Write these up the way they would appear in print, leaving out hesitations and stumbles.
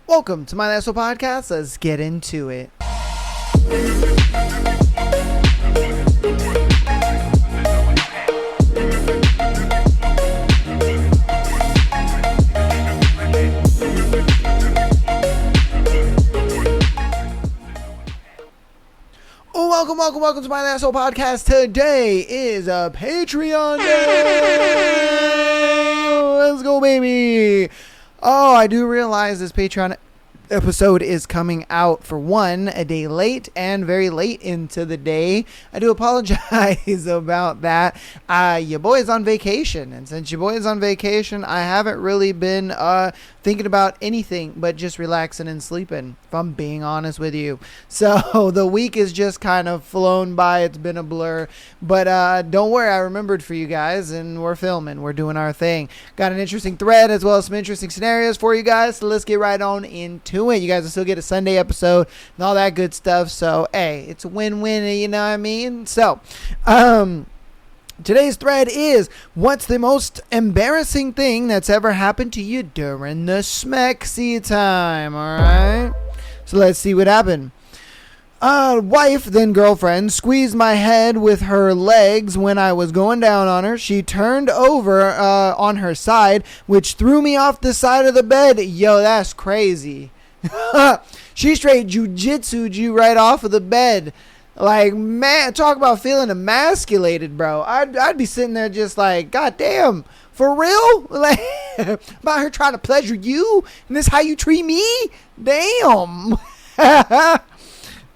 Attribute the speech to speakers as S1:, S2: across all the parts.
S1: Welcome to my last podcast. Let's get into it. Welcome to my asshole podcast. Today is a Patreon day. Let's go, baby. Oh, I do realize this Patreon episode is coming out, for one, a day late and very late into the day. I do apologize about that. Your boy is on vacation, and since your boy is on vacation, I haven't really been thinking about anything but just relaxing and sleeping, if I'm being honest with you. So the week is just kind of flown by. It's been a blur, but don't worry, I remembered for you guys, and we're filming. We're doing our thing. Got an interesting thread as well as some interesting scenarios for you guys, so let's get right on into it. You guys will still get a Sunday episode and all that good stuff, so hey, it's a win-win, you know what I mean? So today's thread is, what's the most embarrassing thing that's ever happened to you during the smexy time? Alright, so let's see what happened. Wife, then girlfriend, squeezed my head with her legs when I was going down on her. She turned over on her side, which threw me off the side of the bed. Yo, that's crazy. She straight jujitsu'd you right off of the bed. Like, man, talk about feeling emasculated, bro. I'd be sitting there just like, God damn, for real? Like, about her trying to pleasure you? And this how you treat me? Damn.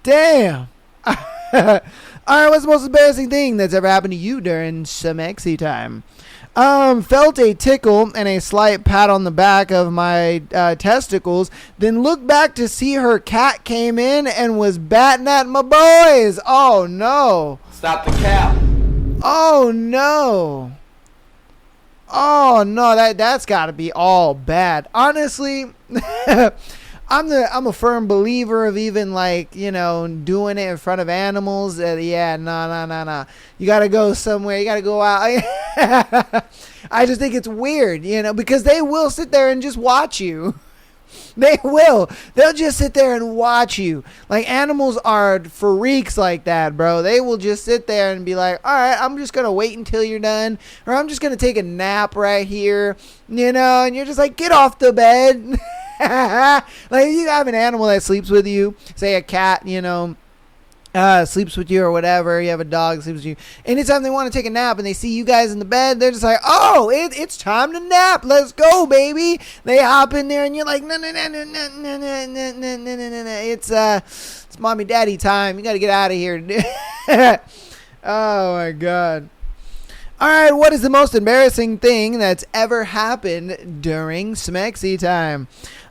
S1: Damn. Alright, what's the most embarrassing thing that's ever happened to you during smexy time? Felt a tickle and a slight pat on the back of my testicles, then looked back to see her cat came in and was batting at my boys. Oh no.
S2: Stop the cap.
S1: Oh no. Oh no, that's gotta be all bad. Honestly, I'm a firm believer of even, like, you know, doing it in front of animals. Yeah, no. You got to go somewhere. You got to go out. I just think it's weird, you know, because they will sit there and just watch you. They will. They'll just sit there and watch you. Like, animals are freaks like that, bro. They will just sit there and be like, all right, I'm just going to wait until you're done. Or I'm just going to take a nap right here, you know, and you're just like, get off the bed. Like, you have an animal that sleeps with you, say a cat, you know, sleeps with you or whatever. You have a dog that sleeps with you. Anytime they want to take a nap and they see you guys in the bed, they're just like, oh, it's time to nap. Let's go, baby. They hop in there and you're like, no. It's mommy daddy time. You got to get out of here. Oh my God. All right, what is the most embarrassing thing that's ever happened during smexy time?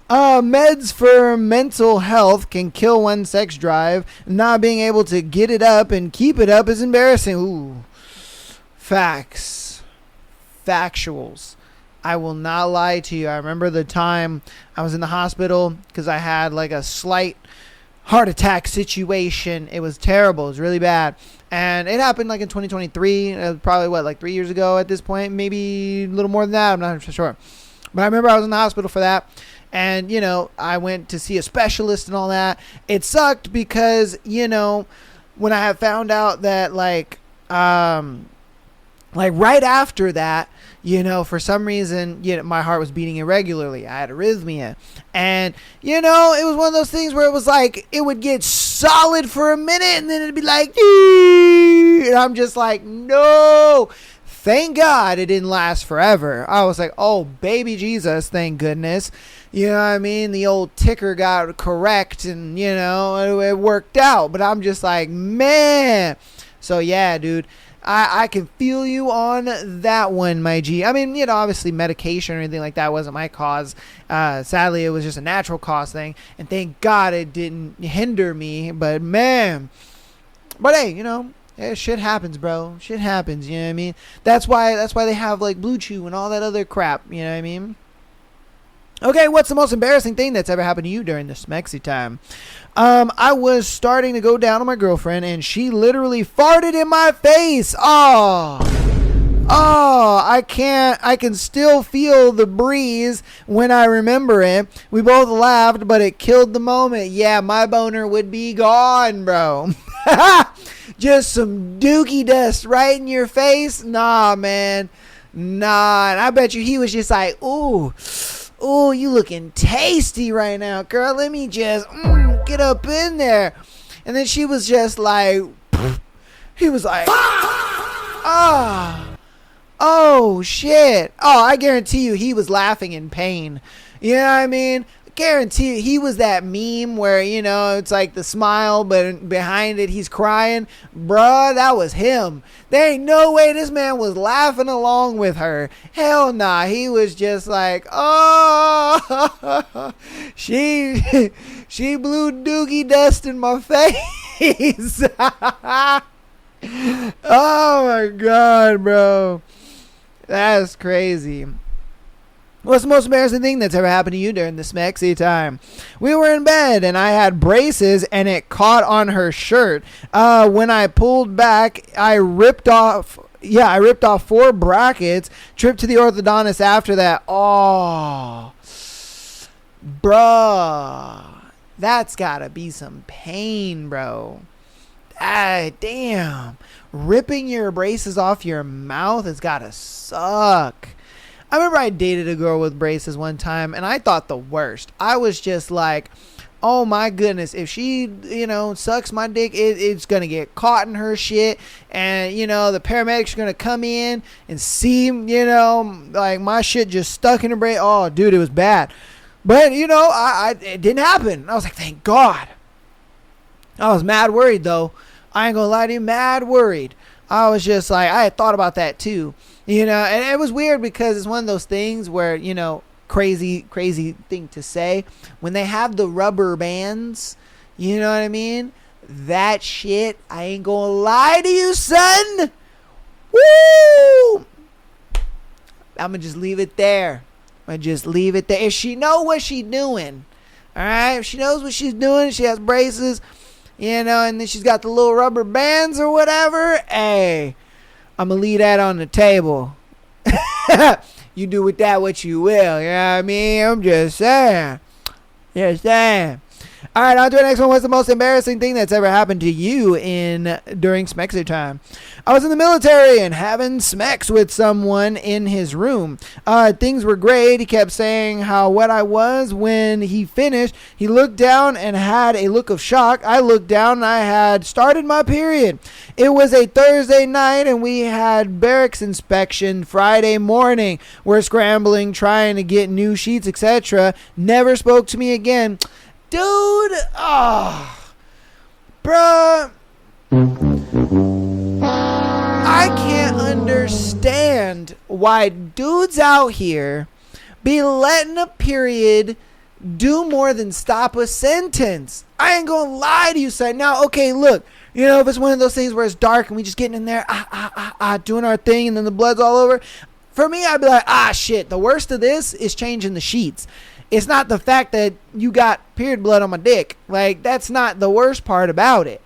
S1: Meds for mental health can kill one's sex drive. Not being able to get it up and keep it up is embarrassing. Ooh. Facts. Factuals. I will not lie to you. I remember the time I was in the hospital because I had like a slight heart attack situation. It was terrible. It was really bad. And it happened like in 2023, probably like 3 years ago at this point, maybe a little more than that. I'm not sure. But I remember I was in the hospital for that. And, you know, I went to see a specialist and all that. It sucked because, you know, when I had found out that like right after that, you know, for some reason, you know, my heart was beating irregularly. I had arrhythmia. And, you know, it was one of those things where it was like, it would get solid for a minute and then it'd be like, dee! And I'm just like, no. Thank God it didn't last forever. I was like, oh, baby Jesus, thank goodness. You know what I mean? The old ticker got correct and, you know, it worked out. But I'm just like, man. So, yeah, dude. I can feel you on that one, my G. I mean, you know, obviously medication or anything like that wasn't my cause. Sadly, it was just a natural cause thing. And thank God it didn't hinder me. But, man. But, hey, you know, shit happens, bro. Shit happens, you know what I mean? That's why they have, like, Blue Chew and all that other crap, you know what I mean? Okay, what's the most embarrassing thing that's ever happened to you during the smexy time? I was starting to go down on my girlfriend, and she literally farted in my face. Oh, Oh, I can still feel the breeze when I remember it. We both laughed, but it killed the moment. Yeah, my boner would be gone, bro. Just some dookie dust right in your face? Nah, man. Nah, and I bet you he was just like, ooh, you looking tasty right now, girl. Let me just get up in there. And then she was just like, he was like, oh, shit. Oh, I guarantee you he was laughing in pain. You know what I mean? Guarantee you he was that meme where, it's like the smile, but behind it he's crying. Bruh, that was him. There ain't no way this man was laughing along with her. Hell nah. He was just like, oh, she blew doogie dust in my face. Oh my God, bro. That's crazy. What's the most embarrassing thing that's ever happened to you during the Smexy time? We were in bed and I had braces and it caught on her shirt. When I pulled back, I ripped off 4 brackets, tripped to the orthodontist after that. Oh, bruh. That's gotta be some pain, bro. Ah, damn. Ripping your braces off your mouth has gotta suck. I remember I dated a girl with braces one time, and I thought the worst. I was just like, oh my goodness, if she, sucks my dick, it's going to get caught in her shit, and, the paramedics are going to come in and see, like my shit just stuck in her brain. Oh, dude, it was bad. But, it didn't happen. I was like, thank God. I was mad worried, though. I ain't going to lie to you, mad worried. I was just like, I had thought about that, too. And it was weird because it's one of those things where, crazy thing to say. When they have the rubber bands, you know what I mean? That shit, I ain't gonna lie to you, son. Woo! I'm gonna just leave it there. If she know what she doing, all right? If she knows what she's doing, she has braces, and then she's got the little rubber bands or whatever, hey, I'm going to leave that on the table. You do with that what you will. You know what I mean? I'm just saying. All right, on to the next one. What's the most embarrassing thing that's ever happened to you during Smexer time? I was in the military and having Smex with someone in his room. Things were great. He kept saying how wet I was. When he finished, he looked down and had a look of shock. I looked down and I had started my period. It was a Thursday night and we had barracks inspection Friday morning. We're scrambling, trying to get new sheets, etc. Never spoke to me again. Dude, bruh, I can't understand why dudes out here be letting a period do more than stop a sentence. I ain't gonna lie to you, son. Now, okay, look, if it's one of those things where it's dark and we just getting in there, doing our thing, and then the blood's all over. For me, I'd be like, shit, the worst of this is changing the sheets. It's not the fact that you got period blood on my dick. Like, that's not the worst part about it.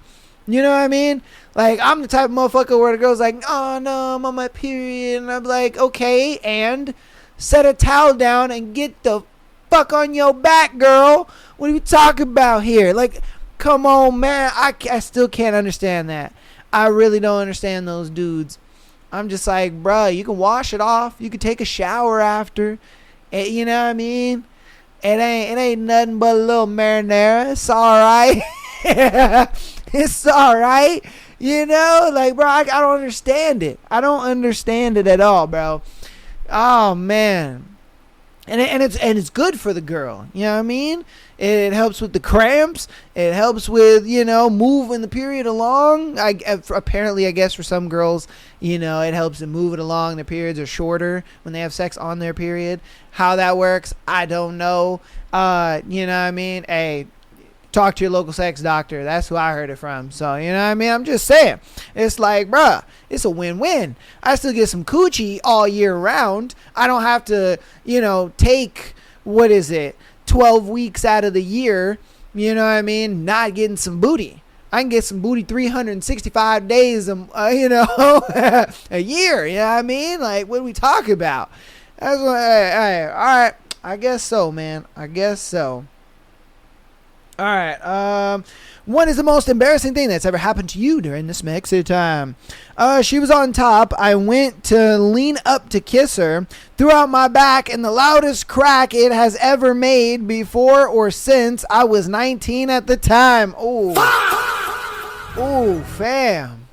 S1: You know what I mean? Like, I'm the type of motherfucker where the girl's like, oh, no, I'm on my period. And I'm like, okay, and set a towel down and get the fuck on your back, girl. What are we talking about here? Like, come on, man. I still can't understand that. I really don't understand those dudes. I'm just like, bruh, you can wash it off. You can take a shower after. You know what I mean? It ain't nothing but a little marinara. It's alright. It's alright. Like, bro, I don't understand it. I don't understand it at all, bro. Oh man. And it's good for the girl. You know what I mean? It helps with the cramps. It helps with, moving the period along. Apparently, I guess for some girls, it helps to move it along. Their periods are shorter when they have sex on their period. How that works, I don't know. You know what I mean? Hey, talk to your local sex doctor. That's who I heard it from. So, you know what I mean? I'm just saying. It's like, bruh, it's a win-win. I still get some coochie all year round. I don't have to, take, 12 weeks out of the year, not getting some booty. I can get some booty 365 days, a year. You know what I mean? Like, what are we talking about? That's what. Hey, all right. I guess so, man. I guess so. All right. What is the most embarrassing thing that's ever happened to you during this Smexy time? She was on top. I went to lean up to kiss her, threw out my back, and the loudest crack it has ever made before or since. I was 19 at the time. Oh, fam.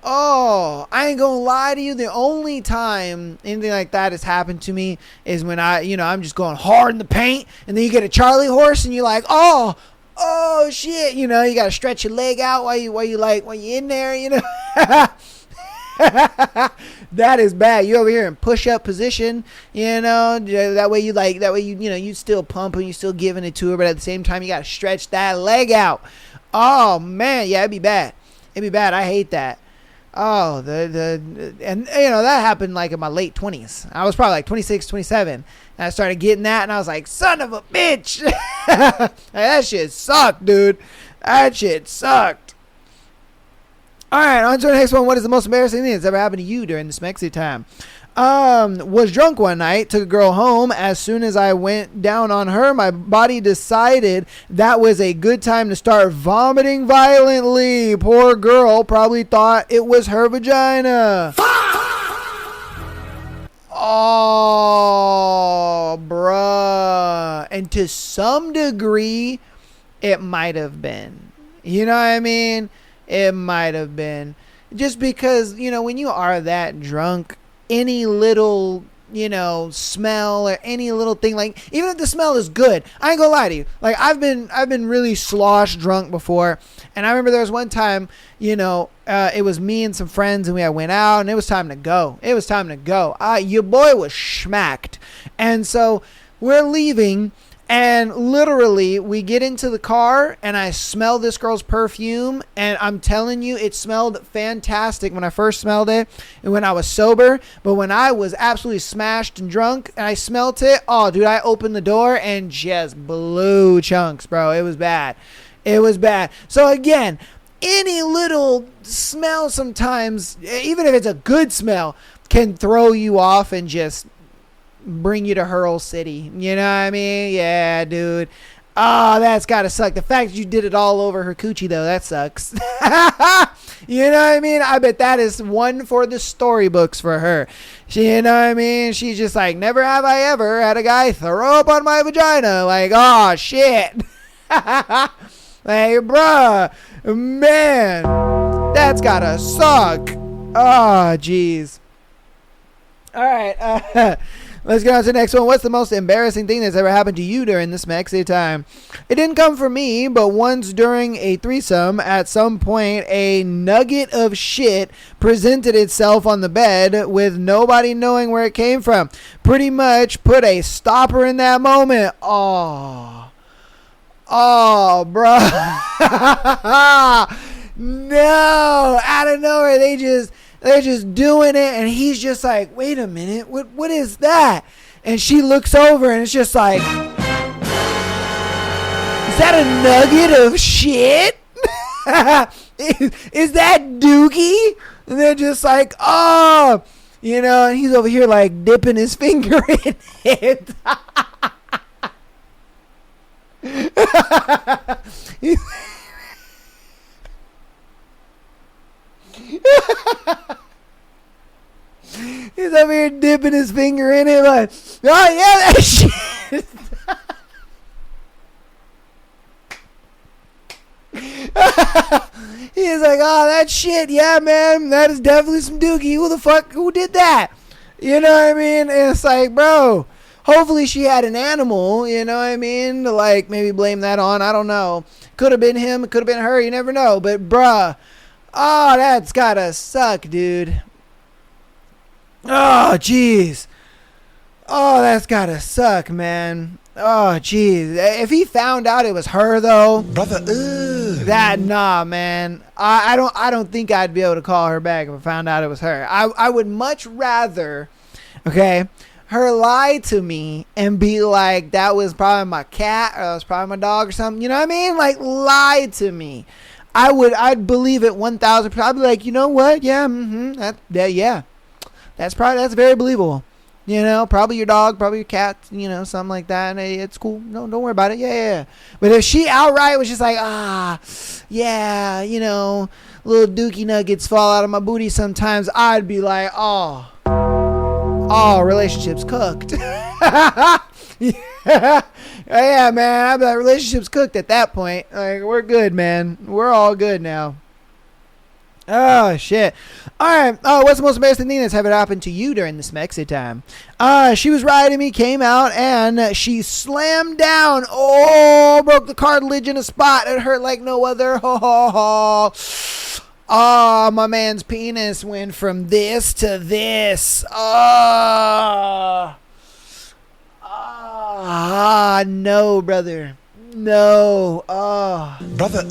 S1: Oh, I ain't gonna lie to you. The only time anything like that has happened to me is when I'm just going hard in the paint, and then you get a Charlie horse, and you're like, oh shit, you gotta stretch your leg out while you in there, That is bad. You over here in push-up position, that way you still pumping, you still giving it to her, but at the same time you gotta stretch that leg out. Oh man, yeah, it'd be bad. I hate that. Oh, and that happened like in my late 20s. I was probably like 26, 27. And I started getting that, and I was like, son of a bitch. That shit sucked, dude. That shit sucked. All right, on to the next one. What is the most embarrassing thing that's ever happened to you during this Smexy time? Was drunk one night, took a girl home. As soon as I went down on her, my body decided that was a good time to start vomiting violently. Poor girl probably thought it was her vagina. Oh, bruh. And to some degree, it might have been. You know what I mean? It might have been. Just because, when you are that drunk, any little, smell or any little thing, like, even if the smell is good, I ain't gonna lie to you. Like, I've been really slosh drunk before. And I remember there was one time, it was me and some friends, and we went out, and it was time to go. Your boy was schmacked. And so we're leaving, and literally we get into the car, and I smell this girl's perfume, and I'm telling you, it smelled fantastic when I first smelled it and when I was sober. But when I was absolutely smashed and drunk and I smelled it, oh dude, I opened the door and just blew chunks, bro. It was bad. So again, any little smell sometimes, even if it's a good smell, can throw you off and just bring you to Hurl City. You know what I mean? Yeah, dude. Oh, that's gotta suck. The fact that you did it all over her coochie, though, that sucks. You know what I mean? I bet that is one for the storybooks for her. You know what I mean? She's just like, never have I ever had a guy throw up on my vagina. Like, oh, shit. Like, bruh, man, that's gotta suck. Oh, jeez. All right, let's get on to the next one. What's the most embarrassing thing that's ever happened to you during this Smexy time? It didn't come from me, but once during a threesome, at some point, a nugget of shit presented itself on the bed with nobody knowing where it came from. Pretty much put a stopper in that moment. Oh, bro. No, out of nowhere, they're just doing it, and he's just like, wait a minute, what is that? And she looks over, and it's just like, is that a nugget of shit? is that dookie? And they're just like, oh, and he's over here like dipping his finger in it. He's over here dipping his finger in it like, oh yeah, that shit. He's like, oh, that shit, yeah, man, that is definitely some dookie. Who did that? You know what I mean? And it's like, bro, hopefully she had an animal, you know what I mean, to like maybe blame that on. I don't know. Could have been him, could have been her, you never know. But bruh, oh, that's gotta suck, dude. Oh, jeez. Oh, that's gotta suck, man. Oh, jeez. If he found out it was her, though,
S2: brother,
S1: nah, man. I don't think I'd be able to call her back if I found out it was her. I would much rather, okay, her lie to me and be like, that was probably my cat or that was probably my dog or something. You know what I mean? Like, lie to me. I'd believe it 1,000%. I'd be like, you know what? Yeah, yeah. That's very believable. You know, probably your dog, probably your cat, you know, something like that. And hey, it's cool. No, don't worry about it. Yeah. But if she outright was just like, yeah, you know, little dookie nuggets fall out of my booty sometimes, I'd be like, oh, relationship's cooked. Yeah, man, I'd be like, relationship's cooked at that point. Like, we're good, man. We're all good now. Oh, shit. All right. What's the most embarrassing thing that's ever happened to you during this Mexi time? She was riding me, came out, and she slammed down. Oh, broke the cartilage in a spot. It hurt like no other. Oh, my man's penis went from this to this. No, brother. No.
S2: Brother,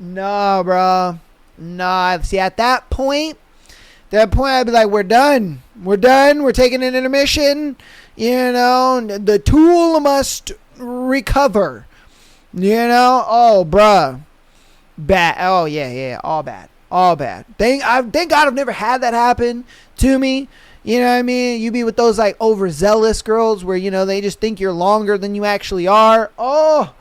S1: no, bro. No. See, at that point, I'd be like, we're done. We're taking an intermission. You know, the tool must recover. You know? Oh, bruh. Bad. Oh, yeah. All bad. Thank God I've never had that happen to me. You know what I mean? You be with those like overzealous girls where, you know, they just think you're longer than you actually are. Oh,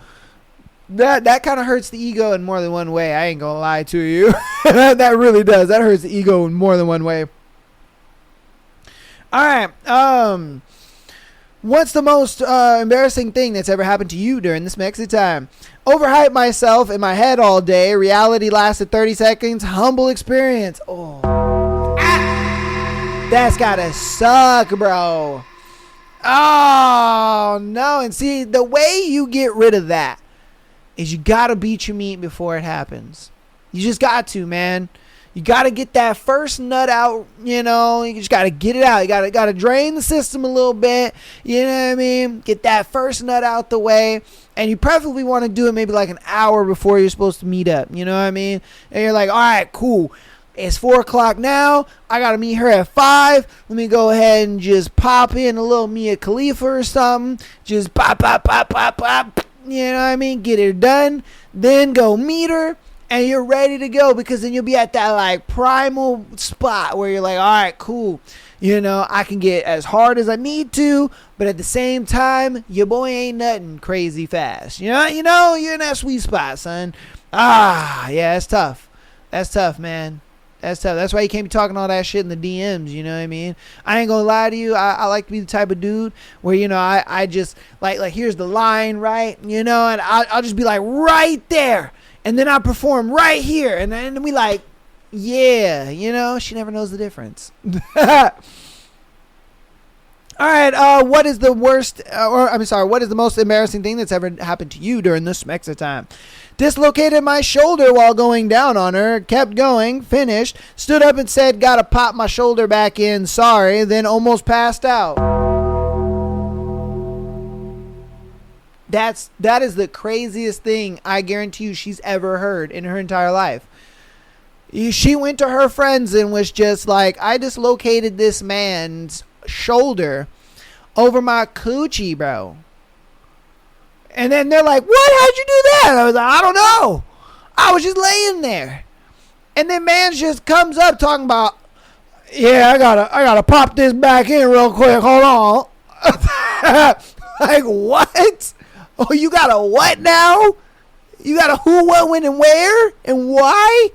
S1: that kind of hurts the ego in more than one way. I ain't gonna lie to you. That really does. That hurts the ego in more than one way. All right. What's the most embarrassing thing that's ever happened to you during this Mexi time? Overhyped myself in my head all day. Reality lasted 30 seconds. Humble experience. Oh. That's gotta suck, bro. Oh, no. And see, the way you get rid of that is you gotta beat your meat before it happens. You just got to, man. You gotta get that first nut out, you know. You just gotta get it out. You gotta drain the system a little bit. You know what I mean? Get that first nut out the way. And you preferably want to do it maybe like an hour before you're supposed to meet up. You know what I mean? And you're like, all right, cool. It's 4 o'clock now. I got to meet her at 5. Let me go ahead and just pop in a little Mia Khalifa or something. Just pop. You know what I mean? Get it done. Then go meet her. And you're ready to go, because then you'll be at that like primal spot where you're like, all right, cool. You know, I can get as hard as I need to, but at the same time, your boy ain't nothing crazy fast. You know, you're in that sweet spot, son. Yeah, that's tough. That's tough, man. That's tough. That's why you can't be talking all that shit in the DMs. You know what I mean? I ain't gonna lie to you. I like to be the type of dude where, you know, I just like here's the line, right? You know, and I'll just be like right there, and then I perform right here, and then we like, yeah, you know, she never knows the difference. All right, what is the most embarrassing thing that's ever happened to you during this Mexa time? Dislocated my shoulder while going down on her, kept going, finished, stood up and said, gotta pop my shoulder back in, sorry, then almost passed out. That is the craziest thing I guarantee you she's ever heard in her entire life. She went to her friends and was just like, I dislocated this man's shoulder over my coochie, bro. And then they're like, what? How'd you do that? I was like, I don't know. I was just laying there. And then man just comes up talking about, yeah, I gotta pop this back in real quick. Hold on. Like, what? Oh, you got a what now? You got a who, what, when, and where? And why?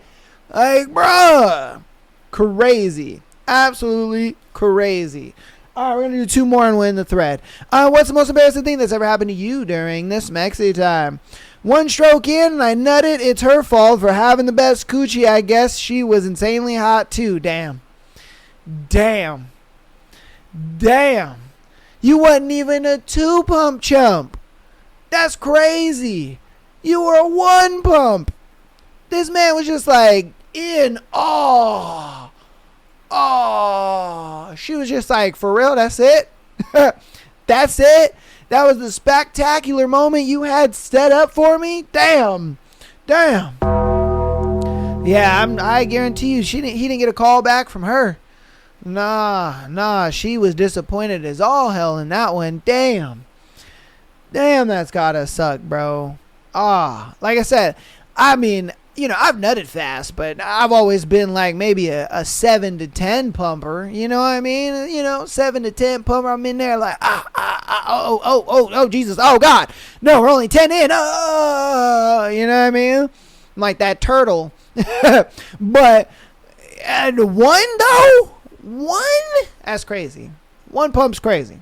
S1: Like, bruh. Crazy. Absolutely crazy. All right, we're going to do 2 more and win the thread. What's the most embarrassing thing that's ever happened to you during this Mexi time? 1 stroke in and I nutted. It's her fault for having the best coochie. I guess she was insanely hot too. Damn. You wasn't even a 2-pump chump. That's crazy. You were a 1 pump. This man was just like in awe. Oh, she was just like, for real, that's it? That's it? That was the spectacular moment you had set up for me? Damn. Yeah, I guarantee you he didn't get a call back from her. Nah, she was disappointed as all hell in that one. Damn, that's gotta suck, bro. Like I said, I mean, I've nutted fast, but I've always been like maybe a 7 to 10 pumper. You know what I mean? 7 to 10 pumper. I'm in there like, oh, Jesus, oh, God. No, we're only 10 in. Oh, you know what I mean? I'm like that turtle. But one, though? One? That's crazy. One pump's crazy.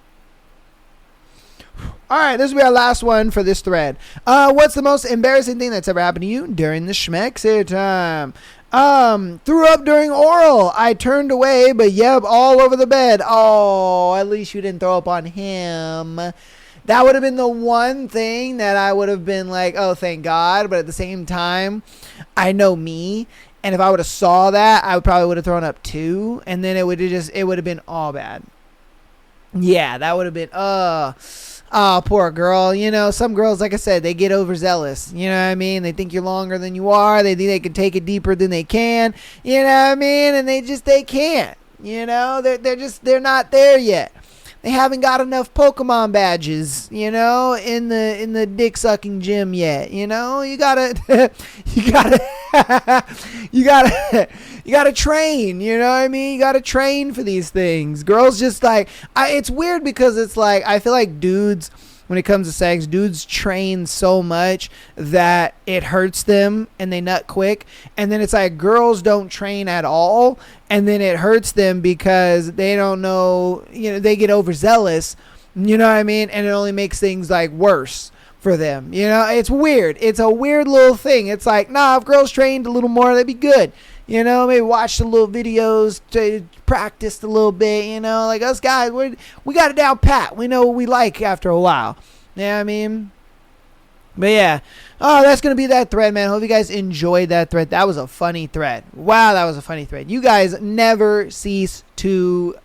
S1: All right, this will be our last one for this thread. What's the most embarrassing thing that's ever happened to you during the Schmexit time? Threw up during oral. I turned away, but yep, all over the bed. Oh, at least you didn't throw up on him. That would have been the one thing that I would have been like, oh, thank God. But at the same time, I know me. And if I would have saw that, I probably would have thrown up too. And then it would have been all bad. Yeah, that would have been, oh, poor girl. Some girls, like I said, they get overzealous. You know what I mean? They think you're longer than you are. They think they can take it deeper than they can. You know what I mean? And they can't. They're not there yet. They haven't got enough Pokemon badges, in the dick sucking gym yet. You gotta, you gotta train. You know what I mean? You gotta train for these things. Girls just like, it's weird because it's like, I feel like dudes, when it comes to sex, dudes train so much that it hurts them and they nut quick. And then it's like girls don't train at all. And then it hurts them because they don't know, they get overzealous. You know what I mean? And it only makes things like worse for them. It's weird. It's a weird little thing. It's like, nah, if girls trained a little more, that'd be good. Maybe watch the little videos to practice a little bit, like us guys, we got it down pat. We know what we like after a while. You know what I mean? But yeah. Oh, that's going to be that thread, man. Hope you guys enjoyed that thread. That was a funny thread. Wow, that was a funny thread. You guys never cease to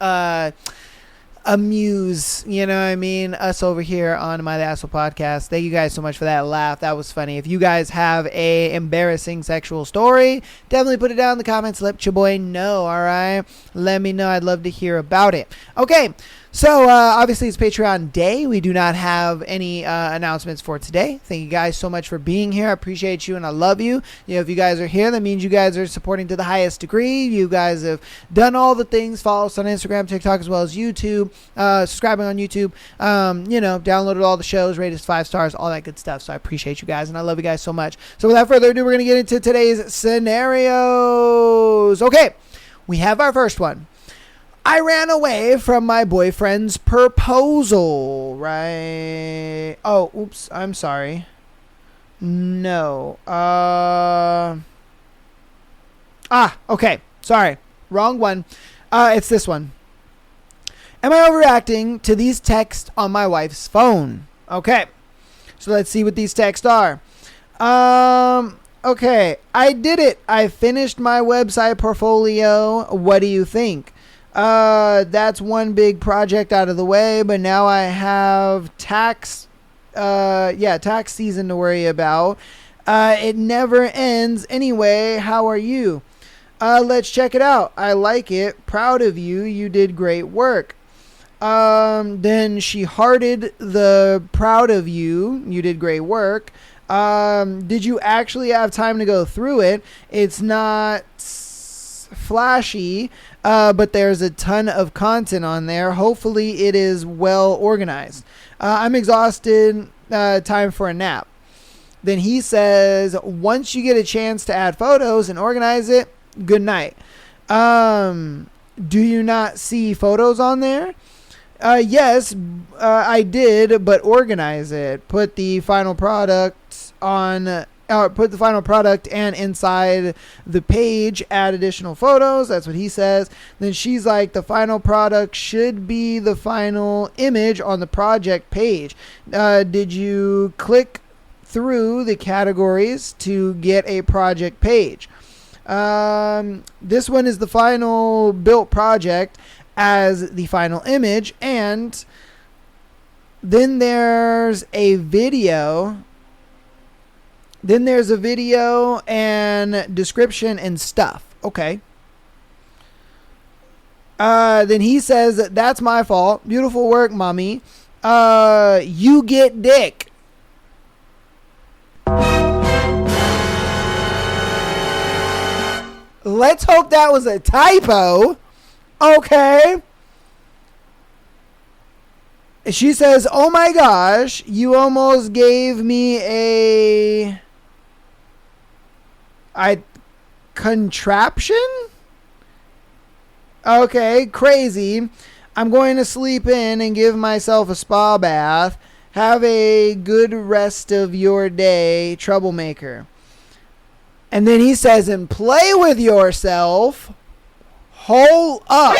S1: amuse, us over here on My The Asshole Podcast. Thank you guys so much for that laugh. That was funny. If you guys have a embarrassing sexual story, definitely put it down in the comments. Let your boy know, all right? Let me know. I'd love to hear about it. Okay. So, obviously, it's Patreon Day. We do not have any announcements for today. Thank you guys so much for being here. I appreciate you, and I love you. If you guys are here, that means you guys are supporting to the highest degree. You guys have done all the things. Follow us on Instagram, TikTok, as well as YouTube. Subscribing on YouTube. Downloaded all the shows, rated 5 stars, all that good stuff. So, I appreciate you guys, and I love you guys so much. So, without further ado, we're going to get into today's scenarios. Okay, we have our first one. I ran away from my boyfriend's proposal, right? Oh, oops, I'm sorry. No. Okay. Sorry. Wrong one. It's this one. Am I overreacting to these texts on my wife's phone? Okay. So let's see what these texts are. Okay. I did it. I finished my website portfolio. What do you think? That's one big project out of the way, but now I have tax season to worry about. It never ends anyway. How are you? Let's check it out. I like it. Proud of you. You did great work. Then she hearted the proud of you. You did great work. Did you actually have time to go through it? It's not flashy, but there's a ton of content on there. Hopefully it is well organized. I'm exhausted. Time for a nap. Then he says, once you get a chance to add photos and organize it, good night. Do you not see photos on there? Yes, I did, but organize it. Put the final product on. Put the final product and inside the page, add additional photos. That's what he says. Then she's like, the final product should be the final image on the project page. Did you click through the categories to get a project page? This one is the final built project as the final image. And then there's a video. Then there's a video and description and stuff. Okay. Then he says, that's my fault. Beautiful work, mommy. You get dick. let's hope that was a typo. Okay. She says, oh my gosh, you almost gave me a contraption? Okay, crazy. I'm going to sleep in and give myself a spa bath. Have a good rest of your day, troublemaker. And then he says, and play with yourself. Hold up.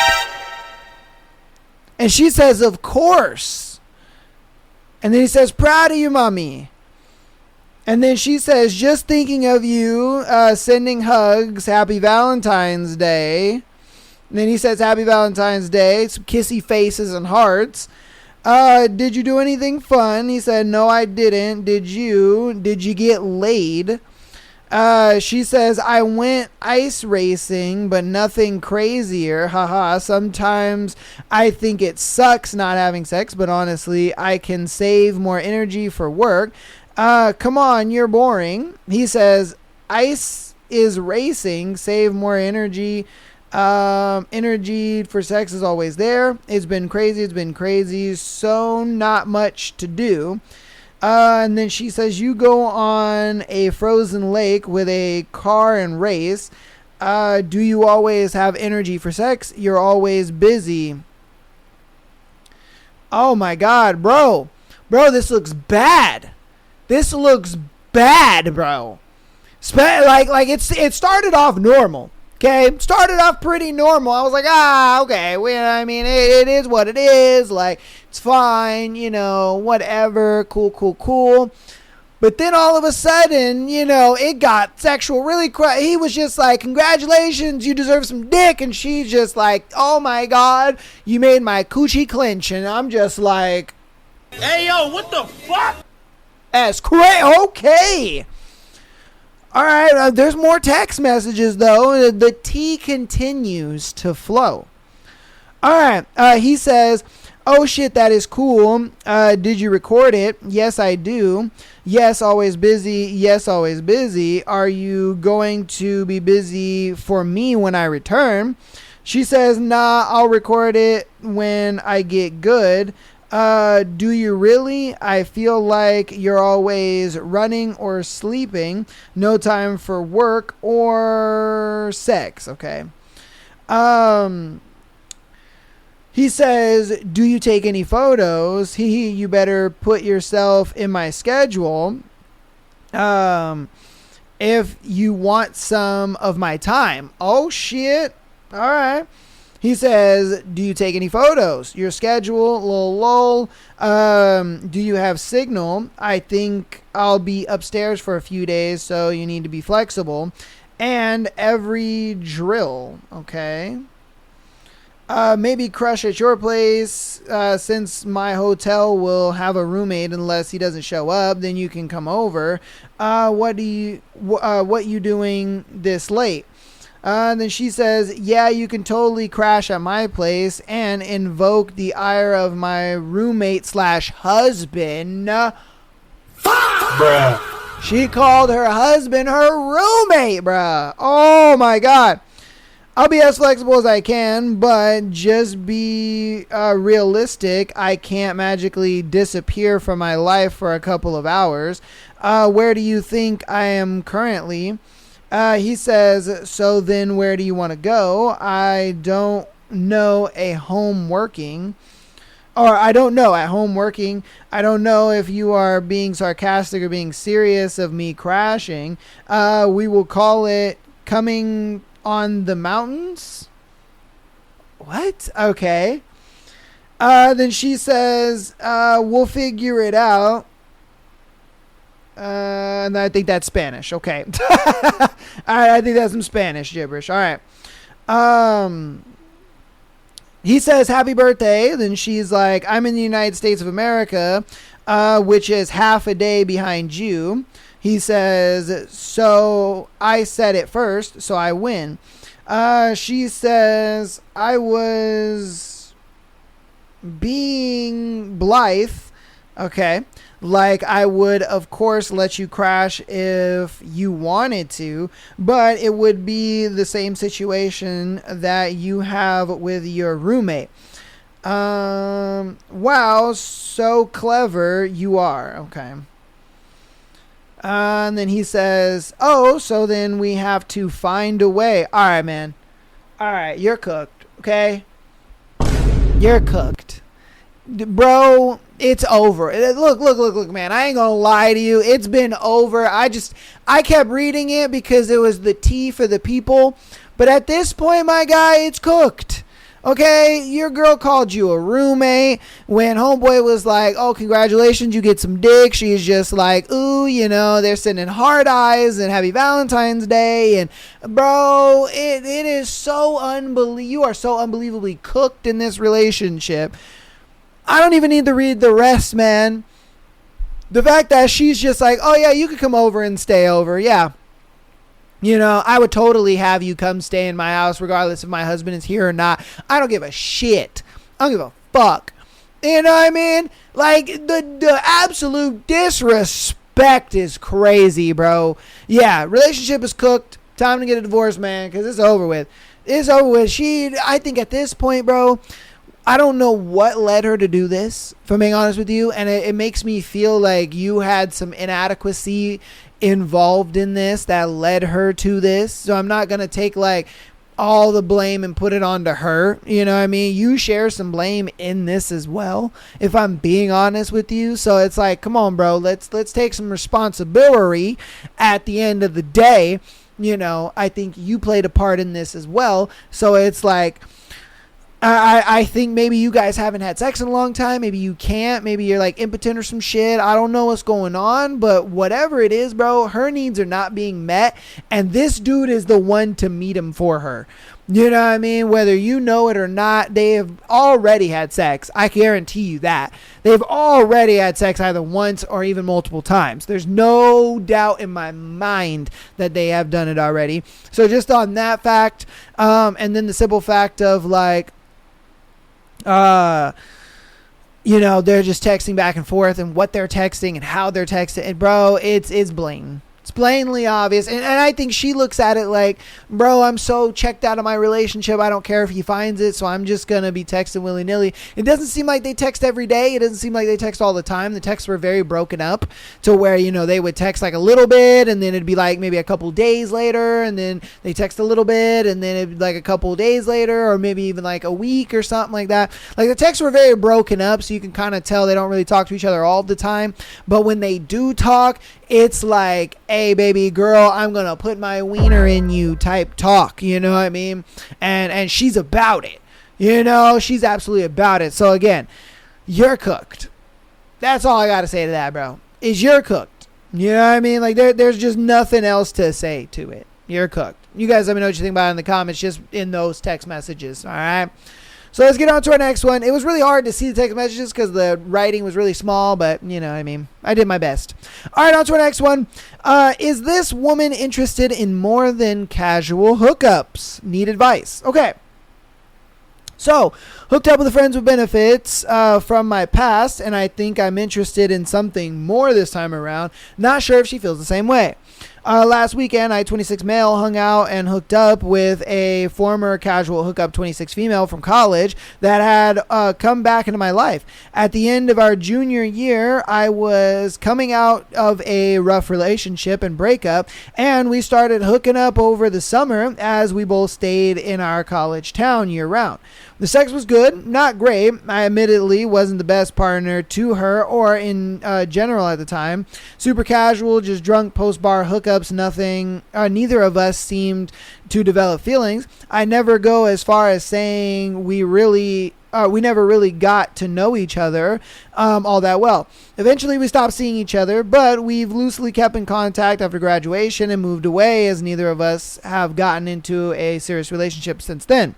S1: And she says, of course. And then he says, proud of you, mommy. And then she says, just thinking of you, sending hugs, happy Valentine's Day. And then he says, happy Valentine's Day, some kissy faces and hearts. Did you do anything fun? He said, no, I didn't. Did you? Did you get laid? She says, I went ice racing, but nothing crazier. Haha. Sometimes I think it sucks not having sex, but honestly, I can save more energy for work. Come on, you're boring. He says, ice is racing, save more energy. Energy for sex is always there. It's been crazy. So not much to do. And then she says, you go on a frozen lake with a car and race. Do you always have energy for sex? You're always busy. Oh my God, bro. Bro, this looks bad. This looks bad, bro. It started off normal. Okay, started off pretty normal. I was like, okay. Well, I mean, it is what it is. Like, it's fine, whatever. Cool. But then all of a sudden, it got sexual really quick. He was just like, congratulations, you deserve some dick. And she's just like, oh my God, you made my coochie clench. And I'm just like,
S2: hey, yo, what the fuck?
S1: That's crazy. Okay. All right, there's more text messages, though. The tea continues to flow. All right, he says, oh, shit, that is cool. Did you record it? Yes, I do. Yes, always busy. Yes, always busy. Are you going to be busy for me when I return? She says, nah, I'll record it when I get good. Do you really? I feel like you're always running or sleeping. No time for work or sex. Okay. He says, do you take any photos? You better put yourself in my schedule. If you want some of my time. Oh shit. All right. He says, do you take any photos? Your schedule, lol. Do you have signal? I think I'll be upstairs for a few days, so you need to be flexible. And every drill, okay? Maybe crush at your place. Since my hotel will have a roommate unless he doesn't show up, then you can come over. What you doing this late? Then she says, yeah, you can totally crash at my place and invoke the ire of my roommate / husband.
S2: Bruh.
S1: She called her husband her roommate, bruh. Oh my God. I'll be as flexible as I can, but just be realistic. I can't magically disappear from my life for a couple of hours. Where do you think I am currently? He says, so then where do you want to go? I don't know at home working. I don't know if you are being sarcastic or being serious of me crashing. We will call it coming on the mountains. What? Okay. Then she says, we'll figure it out. And I think that's Spanish. Okay. All right. I think that's some Spanish gibberish. All right. He says, happy birthday. Then she's like, I'm in the United States of America, which is half a day behind you. He says, so I said it first, so I win. She says, I was being blithe. Okay. Like, I would, of course, let you crash if you wanted to, but it would be the same situation that you have with your roommate. Wow, so clever you are. Okay. And then he says, oh, so then we have to find a way. All right, man. All right, you're cooked, okay? You're cooked. Bro, it's over. Look, man. I ain't gonna lie to you. It's been over. I kept reading it because it was the tea for the people. But at this point, my guy, it's cooked. Okay, your girl called you a roommate. When homeboy was like, oh, congratulations, you get some dick, she's just like, ooh, they're sending hard eyes and happy Valentine's Day. And bro, it is so unbelievable. You are so unbelievably cooked in this relationship. I don't even need to read the rest, man. The fact that she's just like, oh yeah, you could come over and stay over. Yeah. I would totally have you come stay in my house regardless if my husband is here or not. I don't give a shit. I don't give a fuck. You know what I mean? Like, the absolute disrespect is crazy, bro. Yeah, relationship is cooked. Time to get a divorce, man, because it's over with. It's over with. I think at this point, bro, I don't know what led her to do this, if I'm being honest with you. And it makes me feel like you had some inadequacy involved in this that led her to this. So I'm not going to take like all the blame and put it onto her. You know what I mean? You share some blame in this as well, if I'm being honest with you. So it's like, come on, bro, let's take some responsibility at the end of the day. I think you played a part in this as well. So it's like, I think maybe you guys haven't had sex in a long time. Maybe you can't. Maybe you're like impotent or some shit. I don't know what's going on. But whatever it is, bro, her needs are not being met. And this dude is the one to meet him for her. You know what I mean? Whether you know it or not, they have already had sex. I guarantee you that. They've already had sex either once or even multiple times. There's no doubt in my mind that they have done it already. So just on that fact, and then the simple fact of like, they're just texting back and forth, and what they're texting and how they're texting. And bro, it's blatant. It's plainly obvious. And I think she looks at it like, bro, I'm so checked out of my relationship. I don't care if he finds it. So I'm just going to be texting willy nilly. It doesn't seem like they text every day. It doesn't seem like they text all the time. The texts were very broken up to where, they would text like a little bit, and then it'd be like maybe a couple days later, and then they text a little bit, and then it'd be like a couple days later, or maybe even like a week or something like that. Like the texts were very broken up. So you can kind of tell they don't really talk to each other all the time. But when they do talk, it's like, hey, baby girl, I'm going to put my wiener in you type talk. You know what I mean? And she's about it. She's absolutely about it. So, again, you're cooked. That's all I got to say to that, bro, is you're cooked. You know what I mean? Like, there's just nothing else to say to it. You're cooked. You guys let me know what you think about it in the comments, just in those text messages. All right? So let's get on to our next one. It was really hard to see the text messages because the writing was really small, but I did my best. All right, on to our next one. Is this woman interested in more than casual hookups? Need advice. Okay. So, hooked up with friends with benefits from my past, and I think I'm interested in something more this time around. Not sure if she feels the same way. Last weekend, I, 26 male, hung out and hooked up with a former casual hookup 26 female from college that had come back into my life. At the end of our junior year, I was coming out of a rough relationship and breakup, and we started hooking up over the summer as we both stayed in our college town year round. The sex was good, not great. I admittedly wasn't the best partner to her or in general at the time. Super casual, just drunk post-bar hookups, nothing. Neither of us seemed to develop feelings. I never go as far as saying we never really got to know each other all that well. Eventually, we stopped seeing each other, but we've loosely kept in contact after graduation and moved away as neither of us have gotten into a serious relationship since then.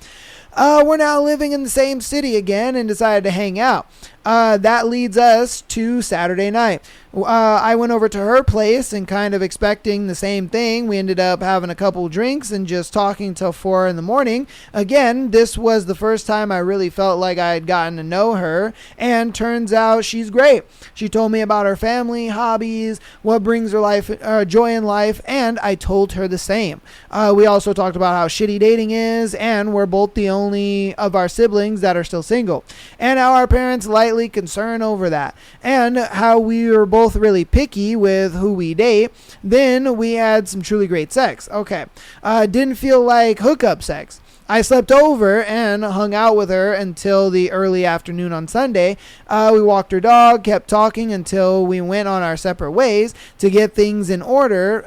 S1: We're now living in the same city again and decided to hang out. That leads us to Saturday night. I went over to her place and kind of expecting the same thing. We ended up having a couple drinks and just talking till 4 in the morning. Again, this was the first time I really felt like I had gotten to know her, and turns out she's great. She told me about her family, hobbies, what brings her life joy in life, and I told her the same. We also talked about how shitty dating is, and we're both the only of our siblings that are still single, and how our parents lightly concern over that, and how we were both really picky with who we date. Then we had some truly great sex. Okay. Didn't feel like hookup sex. I slept over and hung out with her until the early afternoon on Sunday. We walked her dog, kept talking until we went on our separate ways to get things in order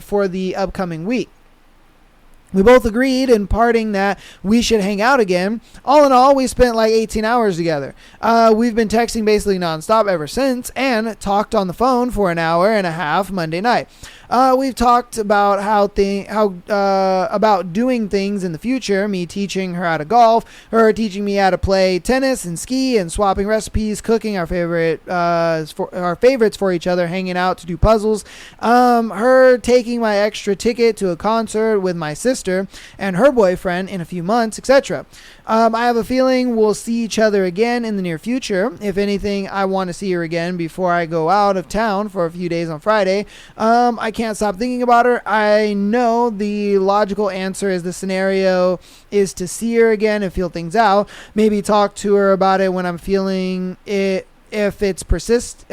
S1: for the upcoming week. We both agreed in parting that we should hang out again. All in all, we spent like 18 hours together. We've been texting basically nonstop ever since, and talked on the phone for an hour and a half Monday night. We've talked about about doing things in the future. Me teaching her how to golf, her teaching me how to play tennis and ski, and swapping recipes, cooking our favorites for each other, hanging out to do puzzles. Her taking my extra ticket to a concert with my sister and her boyfriend in a few months, etc. I have a feeling we'll see each other again in the near future. If anything, I want to see her again before I go out of town for a few days on Friday. I can't stop thinking about her. I know the logical answer is the scenario is to see her again and feel things out. Maybe talk to her about it when I'm feeling it. If this persists.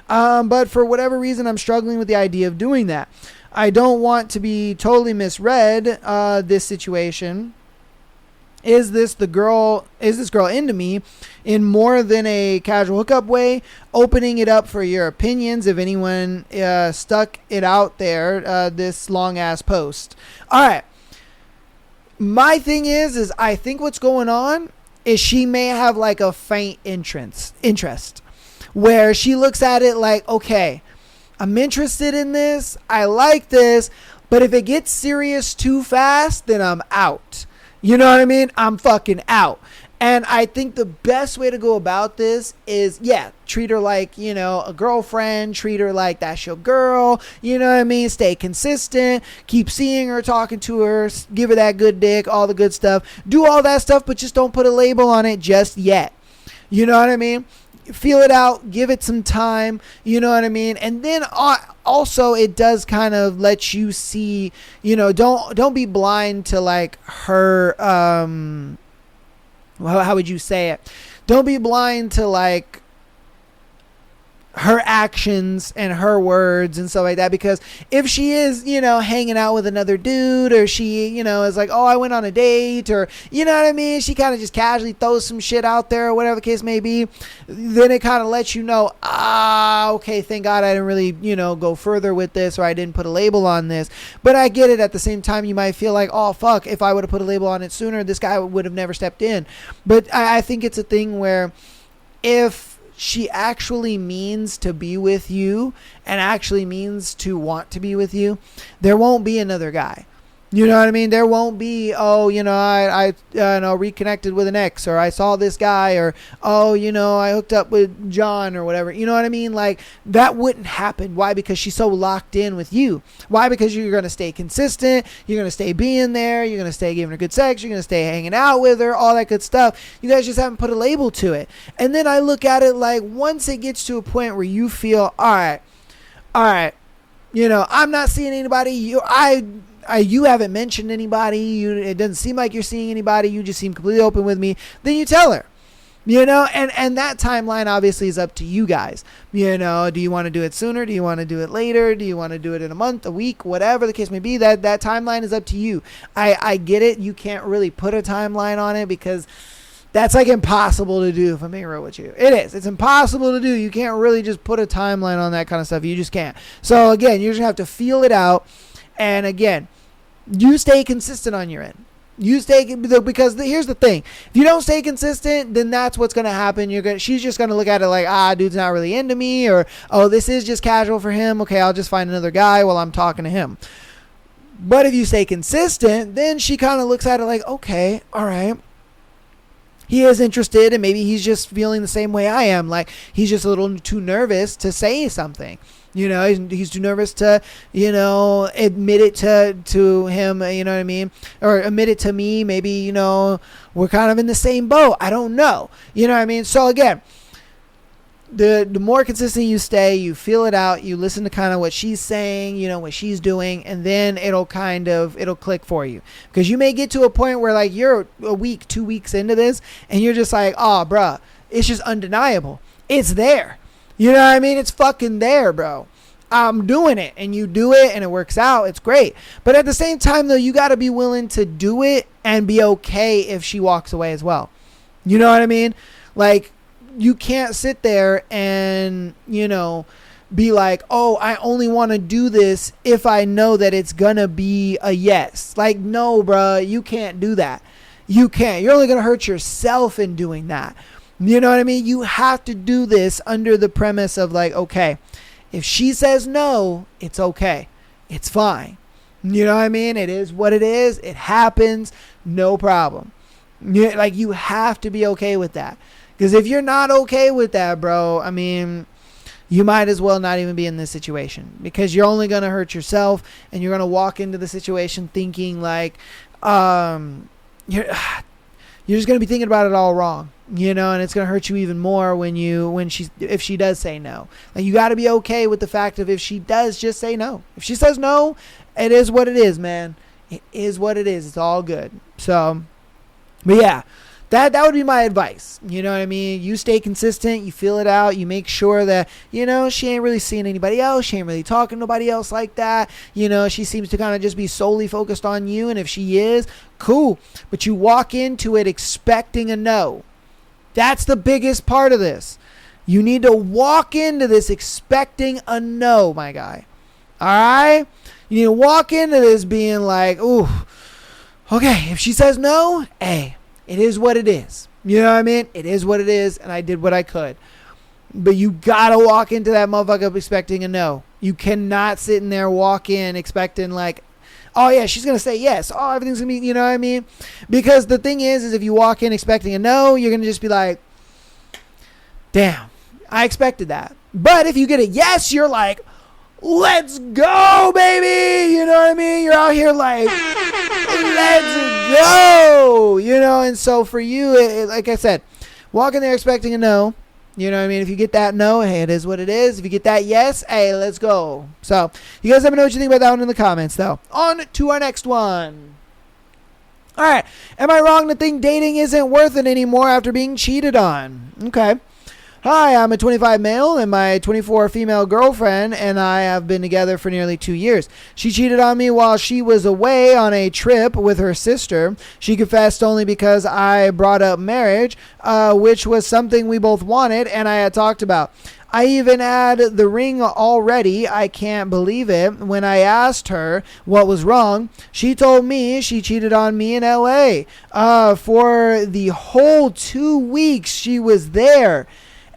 S1: But for whatever reason, I'm struggling with the idea of doing that. I don't want to be totally misread, this situation. Is this girl into me in more than a casual hookup way? Opening it up for your opinions if anyone stuck it out there, this long ass post. All right. My thing is I think what's going on is she may have like a faint interest where she looks at it like, okay, I'm interested in this. I like this. But if it gets serious too fast, then I'm out. You know what I mean? I'm fucking out. And I think the best way to go about this is, treat her like, a girlfriend. Treat her like that's your girl. You know what I mean? Stay consistent. Keep seeing her, talking to her. Give her that good dick, all the good stuff. Do all that stuff, but just don't put a label on it just yet. You know what I mean? Feel it out, give it some time, you know what I mean? And then also it does kind of let you see, don't be blind to like her, how would you say it? Don't be blind to like her actions and her words and stuff like that, because if she is, hanging out with another dude, or she, is like, oh, I went on a date, or, you know what I mean? She kind of just casually throws some shit out there, or whatever the case may be. Then it kind of lets you know, okay, thank God I didn't really, go further with this, or I didn't put a label on this. But I get it. At the same time, you might feel like, oh, fuck, if I would have put a label on it sooner, this guy would have never stepped in. But I think it's a thing where if she actually means to be with you and actually means to want to be with you, there won't be another guy. You know what I mean? There won't be, I reconnected with an ex, or I saw this guy, or, I hooked up with John, or whatever. You know what I mean? Like, that wouldn't happen. Why? Because she's so locked in with you. Why? Because you're going to stay consistent. You're going to stay being there. You're going to stay giving her good sex. You're going to stay hanging out with her, all that good stuff. You guys just haven't put a label to it. And then I look at it like, once it gets to a point where you feel, all right, I'm not seeing anybody. You haven't mentioned anybody. It doesn't seem like you're seeing anybody. You just seem completely open with me. Then you tell her, and that timeline obviously is up to you guys. Do you want to do it sooner? Do you want to do it later? Do you want to do it in a month, a week, whatever the case may be? That timeline is up to you. I get it. You can't really put a timeline on it because that's like impossible to do, if I'm being real with you. It is. It's impossible to do. You can't really just put a timeline on that kind of stuff. You just can't. So again, you're just going to have to feel it out. And again, you stay consistent on your end. Because here's the thing. If you don't stay consistent, then that's what's going to happen. She's just going to look at it like, dude's not really into me, or, oh, this is just casual for him. Okay, I'll just find another guy while I'm talking to him. But if you stay consistent, then she kind of looks at it like, okay, all right. he is interested, and maybe he's just feeling the same way I am. Like, he's just a little too nervous to say something. You know, he's too nervous to, you know, admit it to him, you know what I mean? Or admit it to me. Maybe, you know, we're kind of in the same boat. I don't know. You know what I mean? So again, the more consistent you stay, you feel it out, you listen to kind of what she's saying, you know, what she's doing, and then it'll click for you. Because you may get to a point where, like, you're a week, 2 weeks into this, and you're just like, oh, bruh, it's just undeniable. It's there. You know what I mean? It's fucking there, bro. I'm doing it, and you do it, and it works out. It's great. But at the same time, though, you got to be willing to do it and be okay if she walks away as well. You know what I mean? Like, you can't sit there and, you know, be like, oh, I only want to do this if I know that it's going to be a yes. Like, no, bro, you can't do that. You can't. You're only going to hurt yourself in doing that. You know what I mean? You have to do this under the premise of, like, okay, if she says no, it's okay. It's fine. You know what I mean? It is what it is. It happens. No problem. Like, you have to be okay with that. Because if you're not okay with that, bro, I mean, you might as well not even be in this situation. Because you're only going to hurt yourself, and you're going to walk into the situation thinking like, you're just going to be thinking about it all wrong. You know, and it's going to hurt you even more if she does say no. Like, you got to be okay with the fact of if she does just say no. If she says no, it is what it is, man. It is what it is. It's all good. So, but yeah, that would be my advice. You know what I mean? You stay consistent. You feel it out. You make sure that, you know, she ain't really seeing anybody else. She ain't really talking to nobody else like that. You know, she seems to kind of just be solely focused on you. And if she is, cool. But you walk into it expecting a no. That's the biggest part of this. You need to walk into this expecting a no, my guy. All right? You need to walk into this being like, ooh, okay, if she says no, hey, it is what it is. You know what I mean? It is what it is, and I did what I could. But you got to walk into that motherfucker expecting a no. You cannot sit in there, walk in expecting like, oh, yeah, she's going to say yes. Oh, everything's going to be, you know what I mean? Because the thing is if you walk in expecting a no, you're going to just be like, damn, I expected that. But if you get a yes, you're like, let's go, baby. You know what I mean? You're out here like, let's go. You know, and so for you, like I said, walk in there expecting a no. You know what I mean? If you get that no, hey, it is what it is. If you get that yes, hey, let's go. So, you guys let me know what you think about that one in the comments, though. On to our next one. All right. Am I wrong to think dating isn't worth it anymore after being cheated on? Okay. Hi, I'm a 25 male and my 24 female girlfriend and I have been together for nearly 2 years. She cheated on me while she was away on a trip with her sister. She confessed only because I brought up marriage, which was something we both wanted and I had talked about. I even had the ring already. I can't believe it. When I asked her what was wrong, she told me she cheated on me in LA. For the whole 2 weeks she was there.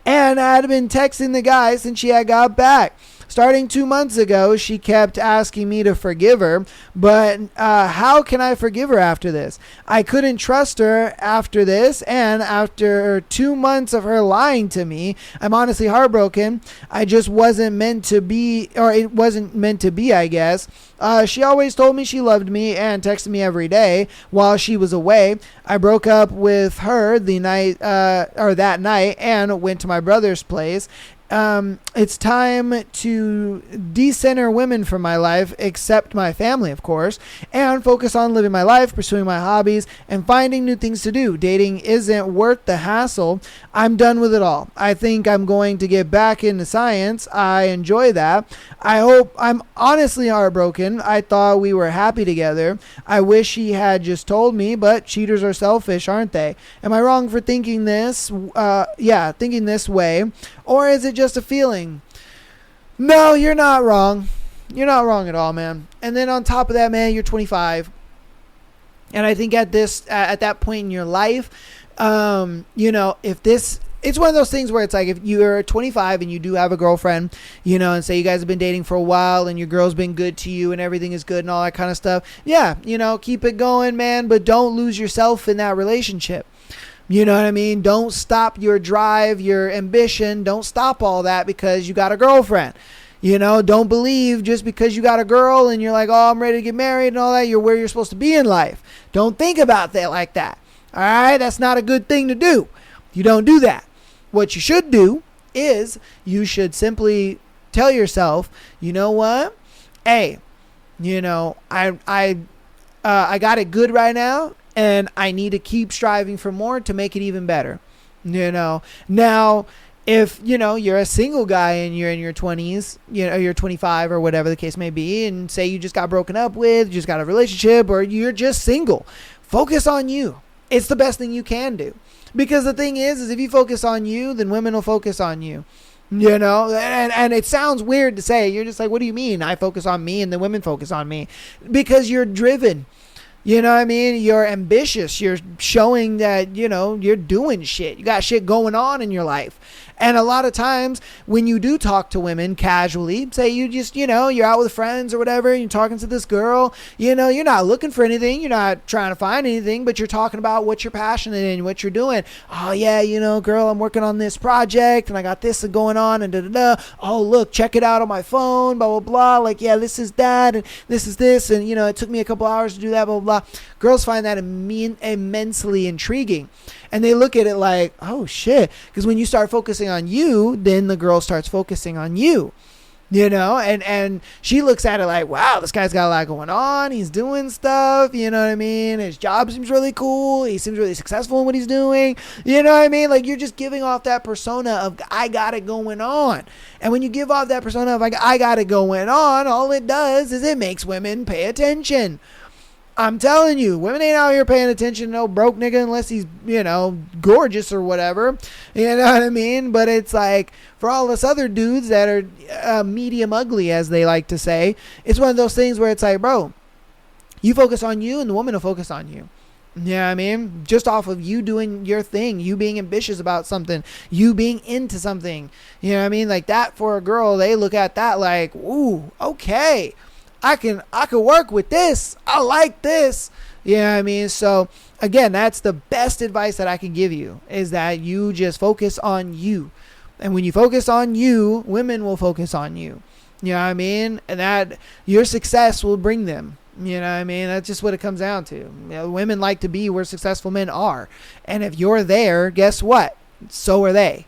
S1: And I had been texting the guy since she had got back. Starting 2 months ago, she kept asking me to forgive her, but how can I forgive her after this? I couldn't trust her after this, and after 2 months of her lying to me, I'm honestly heartbroken. I just wasn't meant to be, or it wasn't meant to be, I guess. She always told me she loved me and texted me every day while she was away. I broke up with her that night and went to my brother's place. It's time to decenter women from my life, except my family, of course, and focus on living my life, pursuing my hobbies, and finding new things to do. Dating isn't worth the hassle. I'm done with it all. I think I'm going to get back into science. I enjoy that. I'm honestly heartbroken. I thought we were happy together. I wish he had just told me, but cheaters are selfish, aren't they? Am I wrong for thinking this? Thinking this way. Or is it just a feeling? No, you're not wrong. You're not wrong at all, man. And then on top of that, man, you're 25. And I think at that point in your life, it's one of those things where it's like if you're 25 and you do have a girlfriend, and say you guys have been dating for a while and your girl's been good to you and everything is good and all that kind of stuff. Yeah, keep it going, man, but don't lose yourself in that relationship. You know what I mean? Don't stop your drive, your ambition. Don't stop all that because you got a girlfriend. You know, don't believe just because you got a girl and you're like, oh, I'm ready to get married and all that, you're where you're supposed to be in life. Don't think about that like that. All right? That's not a good thing to do. You don't do that. What you should do is you should simply tell yourself, you know what? Hey, you know, I got it good right now, and I need to keep striving for more to make it even better. You know, now if, you know, you're a single guy and you're in your 20s, you know, you're 25 or whatever the case may be, and say you just got broken up with, you just got a relationship, or you're just single, focus on you. It's the best thing you can do. Because the thing is if you focus on you, then women will focus on you. You know, and it sounds weird to say. You're just like, what do you mean? I focus on me and the women focus on me. Because you're driven. You know what I mean? You're ambitious. You're showing that, you know, you're doing shit. You got shit going on in your life. And a lot of times when you do talk to women casually, say you just, you know, you're out with friends or whatever, and you're talking to this girl, you know, you're not looking for anything. You're not trying to find anything, but you're talking about what you're passionate in, what you're doing. Oh, yeah, you know, girl, I'm working on this project and I got this going on and da-da-da. Oh, look, check it out on my phone, blah, blah, blah. Like, yeah, this is that and this is this. And, you know, it took me a couple hours to do that, blah, blah, blah. Girls find that immensely intriguing. And they look at it like, oh, shit. Because when you start focusing on you, then the girl starts focusing on you. You know, and she looks at it like, wow, this guy's got a lot going on. He's doing stuff. You know what I mean? His job seems really cool. He seems really successful in what he's doing. You know what I mean? Like, you're just giving off that persona of, I got it going on. And when you give off that persona of, I got it going on, all it does is it makes women pay attention. I'm telling you, women ain't out here paying attention to no broke nigga unless he's, you know, gorgeous or whatever. You know what I mean? But it's like, for all us other dudes that are medium ugly, as they like to say, it's one of those things where it's like, bro, you focus on you and the woman will focus on you. You know what I mean? Just off of you doing your thing, you being ambitious about something, you being into something. You know what I mean? Like that for a girl, they look at that like, ooh, okay. I can work with this. I like this. You know what I mean? So again, that's the best advice that I can give you, is that you just focus on you. And when you focus on you, women will focus on you. You know what I mean? And that your success will bring them. You know what I mean? That's just what it comes down to. You know, women like to be where successful men are. And if you're there, guess what? So are they.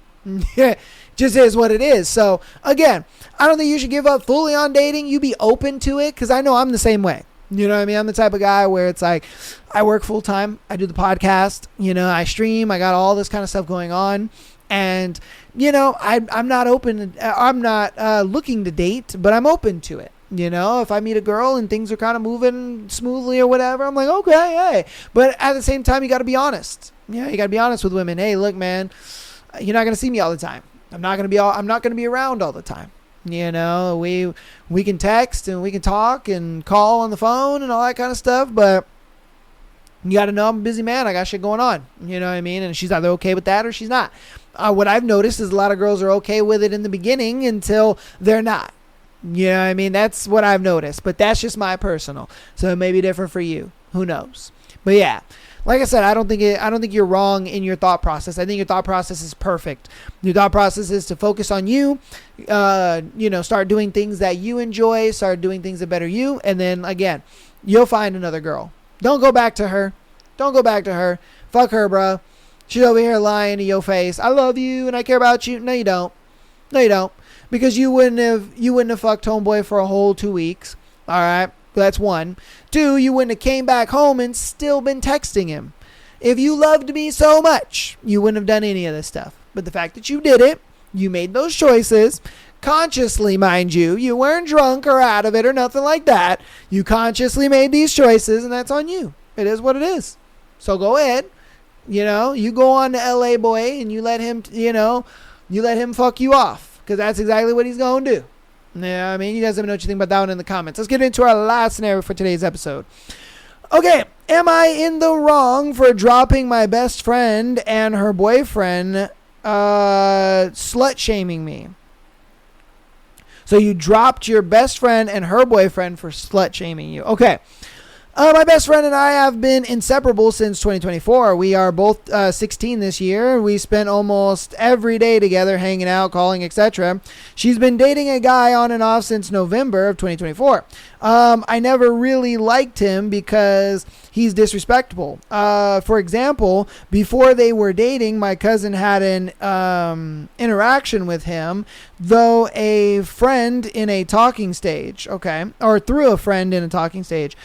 S1: Just is what it is. So again, I don't think you should give up fully on dating. You be open to it, because I know I'm the same way. You know what I mean? I'm the type of guy where it's like, I work full time. I do the podcast. You know, I stream. I got all this kind of stuff going on. And, you know, I'm not open. I'm not looking to date, but I'm open to it. You know, if I meet a girl and things are kind of moving smoothly or whatever, I'm like, okay, hey. But at the same time, you got to be honest. Yeah, you got to be honest with women. Hey, look, man, you're not going to see me all the time. I'm not going to be around all the time. You know, we can text and we can talk and call on the phone and all that kind of stuff, but you got to know I'm a busy man. I got shit going on. You know what I mean? And she's either okay with that or she's not. What I've noticed is a lot of girls are okay with it in the beginning until they're not. You know what I mean? That's what I've noticed, but that's just my personal. So it may be different for you. Who knows? But yeah. Like I said, I don't think you're wrong in your thought process. I think your thought process is perfect. Your thought process is to focus on you, you know, start doing things that you enjoy, start doing things that better you. And then again, you'll find another girl. Don't go back to her. Don't go back to her. Fuck her, bro. She's over here lying to your face. I love you and I care about you. No, you don't. No, you don't. Because you wouldn't have fucked homeboy for a whole 2 weeks. All right. That's one. 2, you wouldn't have came back home and still been texting him. If you loved me so much, you wouldn't have done any of this stuff. But the fact that you did it, you made those choices, consciously, mind you. You weren't drunk or out of it or nothing like that. You consciously made these choices, and that's on you. It is what it is. So go ahead. You know, you go on to LA boy and you let him, you let him fuck you off, because that's exactly what he's going to do. Yeah, I mean, you guys let me know what you think about that one in the comments. Let's get into our last scenario for today's episode. Okay, am I in the wrong for dropping my best friend and her boyfriend slut-shaming me? So you dropped your best friend and her boyfriend for slut-shaming you. Okay, My best friend and I have been inseparable since 2024. We are both 16 this year. We spent almost every day together, hanging out, calling, etc. She's been dating a guy on and off since November of 2024. I never really liked him because he's disrespectful. For example, before they were dating, my cousin had an interaction with him, though a friend in a talking stage, okay, or through a friend in a talking stage.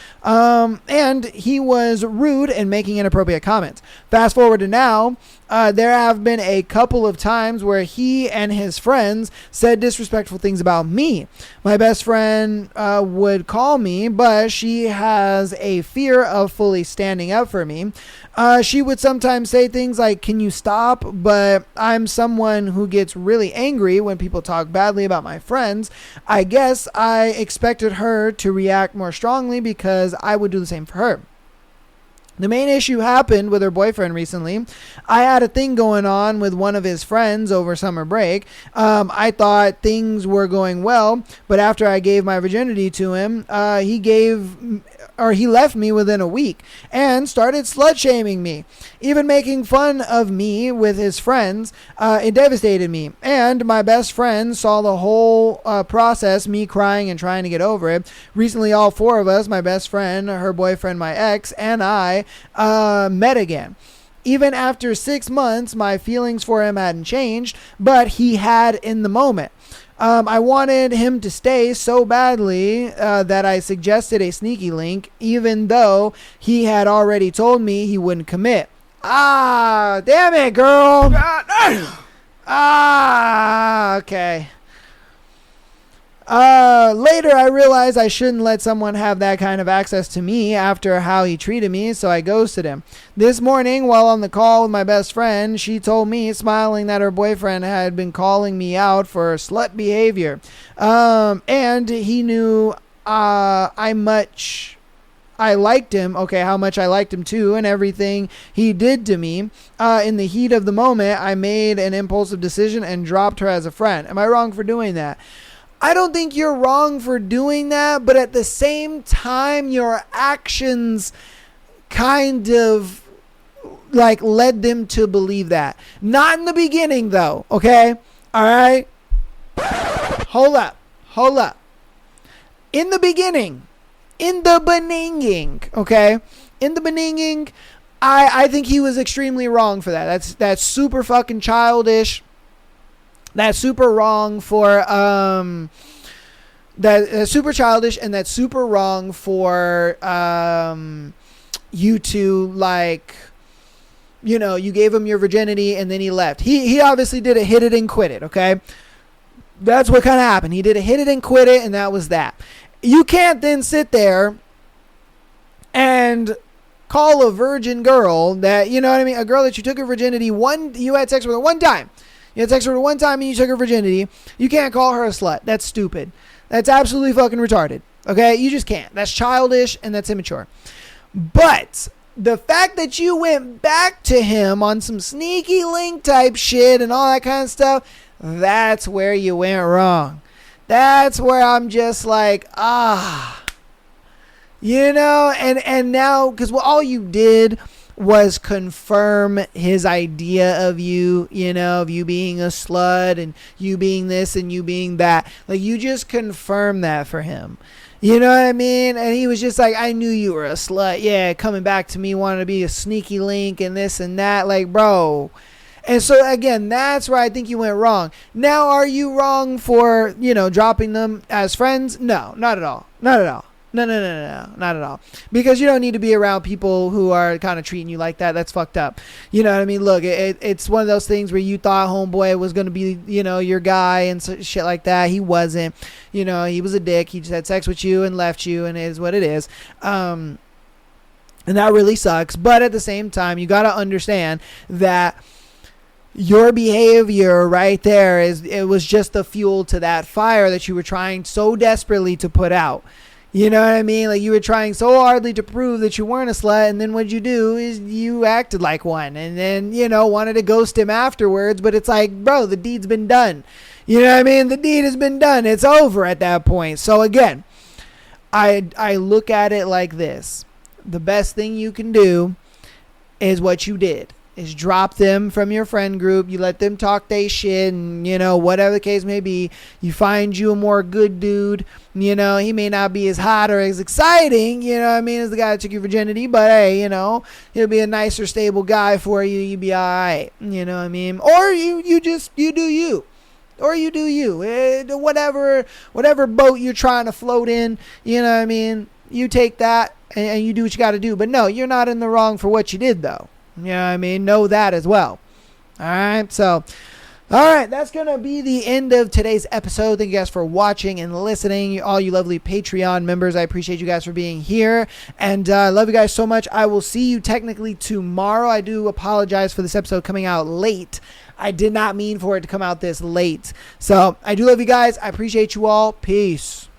S1: And he was rude and making inappropriate comments. Fast forward to now, there have been a couple of times where he and his friends said disrespectful things about me. My best friend would call me, but she has a fear of fully standing up for me. She would sometimes say things like, "Can you stop?" But I'm someone who gets really angry when people talk badly about my friends. I guess I expected her to react more strongly because I would do the same for her. The main issue happened with her boyfriend recently. I had a thing going on with one of his friends over summer break. I thought things were going well, but after I gave my virginity to him, he left me within a week and started slut shaming me, even making fun of me with his friends. It devastated me, and my best friend saw the whole process, me crying and trying to get over it. Recently, all four of us, my best friend, her boyfriend, my ex, and I, met again. Even after 6 months, my feelings for him hadn't changed, but he had in the moment. I wanted him to stay so badly that I suggested a sneaky link, even though he had already told me he wouldn't commit. Ah, damn it, girl. Okay. Later, I realized I shouldn't let someone have that kind of access to me after how he treated me, so I ghosted him. This morning, while on the call with my best friend, she told me, smiling, that her boyfriend had been calling me out for slut behavior. And he knew I liked him, okay, how much I liked him too, and everything he did to me. In the heat of the moment, I made an impulsive decision and dropped her as a friend. Am I wrong for doing that? I don't think you're wrong for doing that, but at the same time, your actions kind of like led them to believe that. Not in the beginning though, okay? All right? Hold up. In the beginning, okay? In the beginning, I think he was extremely wrong for that. That's super fucking childish. That's super wrong for that's super childish, and that's super wrong for you to, like, you know, you gave him your virginity and then he left. He obviously did a hit it and quit it, okay? That's what kind of happened. He did a hit it and quit it, and that was that. You can't then sit there and call a virgin girl that, you know what I mean, a girl that you took her virginity, you had sex with her one time. You had sex with her one time and you took her virginity. You can't call her a slut. That's stupid. That's absolutely fucking retarded. Okay? You just can't. That's childish and that's immature. But the fact that you went back to him on some sneaky link type shit and all that kind of stuff, that's where you went wrong. That's where I'm just like, you know, and now, because all you did was confirm his idea of you, you know, of you being a slut and you being this and you being that. Like, you just confirmed that for him. You know what I mean? And he was just like, I knew you were a slut. Yeah, coming back to me, wanting to be a sneaky link and this and that. Like, bro. And so, again, that's where I think you went wrong. Now, are you wrong for, you know, dropping them as friends? No, not at all. Not at all. No, not at all. Because you don't need to be around people who are kind of treating you like that. That's fucked up. You know what I mean? Look, it's one of those things where you thought homeboy was going to be, you know, your guy and shit like that. He wasn't. You know, he was a dick. He just had sex with you and left you, and it is what it is. And that really sucks. But at the same time, you got to understand that your behavior right there it was just the fuel to that fire that you were trying so desperately to put out. You know what I mean? Like, you were trying so hardly to prove that you weren't a slut, and then what you do is you acted like one, and then, you know, wanted to ghost him afterwards, but it's like, bro, the deed's been done. You know what I mean? The deed has been done. It's over at that point. So again, I look at it like this. the best thing you can do is what you did. Is drop them from your friend group. You let them talk they shit and, whatever the case may be. You find you a more good dude. He may not be as hot or as exciting, as the guy that took your virginity. But, hey, he'll be a nicer, stable guy for you. You'll be all right. Or you do you. Or you do you. Whatever boat you're trying to float in, you take that and you do what you got to do. But, no, you're not in the wrong for what you did, though. Know that as well. All right. So, all right. That's going to be the end of today's episode. Thank you guys for watching and listening. All you lovely Patreon members, I appreciate you guys for being here. And I love you guys so much. I will see you technically tomorrow. I do apologize for this episode coming out late. I did not mean for it to come out this late. So, I do love you guys. I appreciate you all. Peace.